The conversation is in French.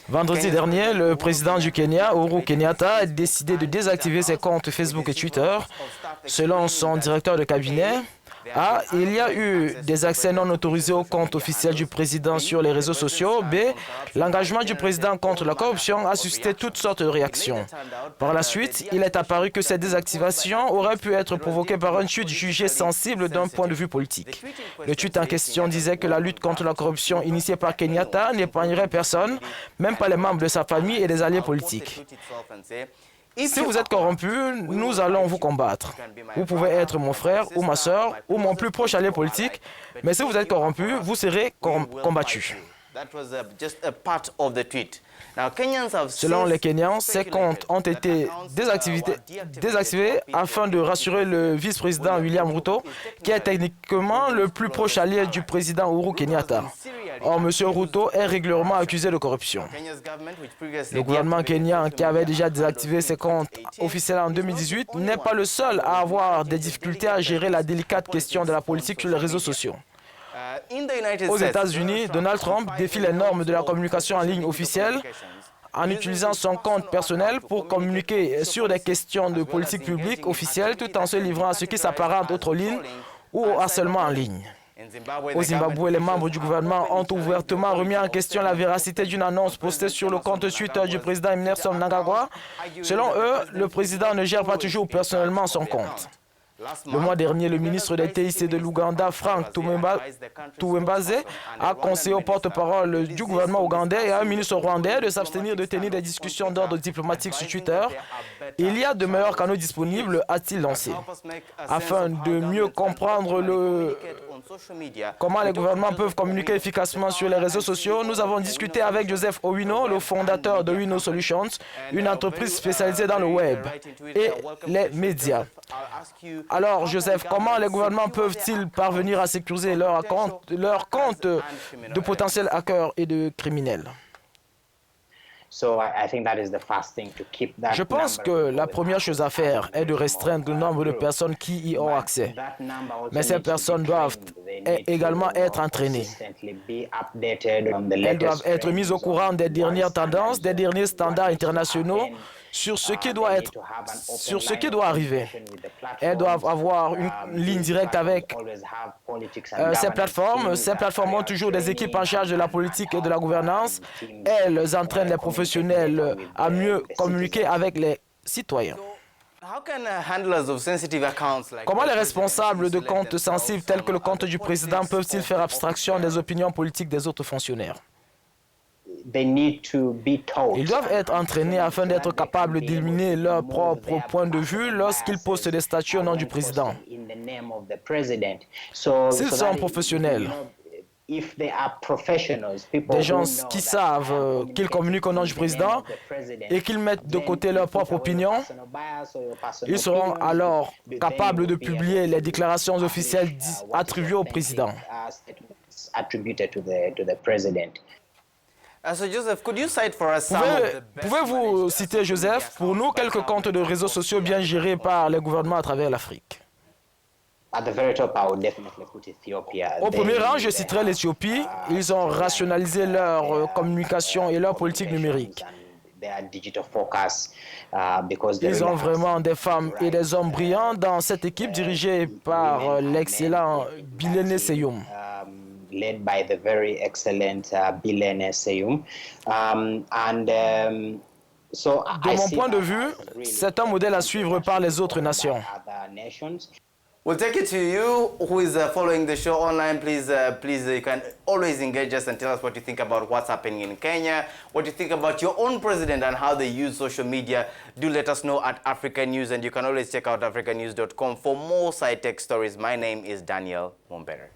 Vendredi dernier, le président du Kenya, Uhuru Kenyatta, a décidé de désactiver ses comptes Facebook et Twitter. Selon son directeur de cabinet, A. Il y a eu des accès non autorisés au compte officiel du président sur les réseaux sociaux. B. L'engagement du président contre la corruption a suscité toutes sortes de réactions. Par la suite, il est apparu que cette désactivation aurait pu être provoquée par un tweet jugé sensible d'un point de vue politique. Le tweet en question disait que la lutte contre la corruption initiée par Kenyatta n'épargnerait personne, même pas les membres de sa famille et des alliés politiques. Si vous êtes corrompu, nous allons vous combattre. Vous pouvez être mon frère ou ma sœur ou mon plus proche allié politique, mais si vous êtes corrompu, vous serez combattu. Selon les Kenyans, ces comptes ont été désactivés afin de rassurer le vice-président William Ruto, qui est techniquement le plus proche allié du président Uhuru Kenyatta. Or, M. Ruto est régulièrement accusé de corruption. Le gouvernement kenyan, qui avait déjà désactivé ses comptes officiels en 2018, n'est pas le seul à avoir des difficultés à gérer la délicate question de la politique sur les réseaux sociaux. Aux États-Unis, Donald Trump défie les normes de la communication en ligne officielle en utilisant son compte personnel pour communiquer sur des questions de politique publique officielle tout en se livrant à ce qui s'apparente au trolling ou au harcèlement en ligne. Au Zimbabwe, les membres du gouvernement ont ouvertement remis en question la véracité d'une annonce postée sur le compte Twitter du président Emmerson Mnangagwa. Selon eux, le président ne gère pas toujours personnellement son compte. Le mois dernier, le ministre des TIC de l'Ouganda, Frank Tuwembaze, a conseillé au porte-parole du gouvernement ougandais et à un ministre rwandais de s'abstenir de tenir des discussions d'ordre diplomatique sur Twitter. Il y a de meilleurs canaux disponibles, a-t-il lancé. Afin de mieux comprendre comment les gouvernements peuvent communiquer efficacement sur les réseaux sociaux, nous avons discuté avec Joseph Owino, le fondateur de Owino Solutions, une entreprise spécialisée dans le web et les médias. Alors, Joseph, comment les gouvernements peuvent-ils parvenir à sécuriser leurs comptes de potentiels hackers et de criminels? Je pense que la première chose à faire est de restreindre le nombre de personnes qui y ont accès. Mais ces personnes doivent également être entraînées. Elles doivent être mises au courant des dernières tendances, des derniers standards internationaux sur ce qui doit arriver. Elles doivent avoir une ligne directe avec ces plateformes. Ces plateformes ont toujours des équipes en charge de la politique et de la gouvernance. Elles entraînent les professionnels à mieux communiquer avec les citoyens. Comment les responsables de comptes sensibles tels que le compte du président peuvent-ils faire abstraction des opinions politiques des autres fonctionnaires? Ils doivent être entraînés afin d'être capables d'éliminer leur propre point de vue lorsqu'ils postent des statuts au nom du président. S'ils sont professionnels, des gens qui savent qu'ils communiquent au nom du président et qu'ils mettent de côté leur propre opinion, ils seront alors capables de publier les déclarations officielles attribuées au président. Pouvez-vous citer, Joseph, pour nous quelques comptes de réseaux sociaux bien gérés par les gouvernements à travers l'Afrique? Au premier rang, je citerai l'Éthiopie. Ils ont rationalisé leur communication et leur politique numérique. Ils ont vraiment des femmes et des hommes brillants dans cette équipe dirigée par l'excellent Bilene Seyum. Led by the very excellent Bilene Seyum. De mon point de vue, c'est un modèle à suivre par les autres nations. We'll take it to you who is following the show online. Please, you can always engage us and tell us what you think about what's happening in Kenya, what you think about your own president and how they use social media. Do let us know at Africa News, and you can always check out africanews.com for more side tech stories. My name is Daniel Mombere.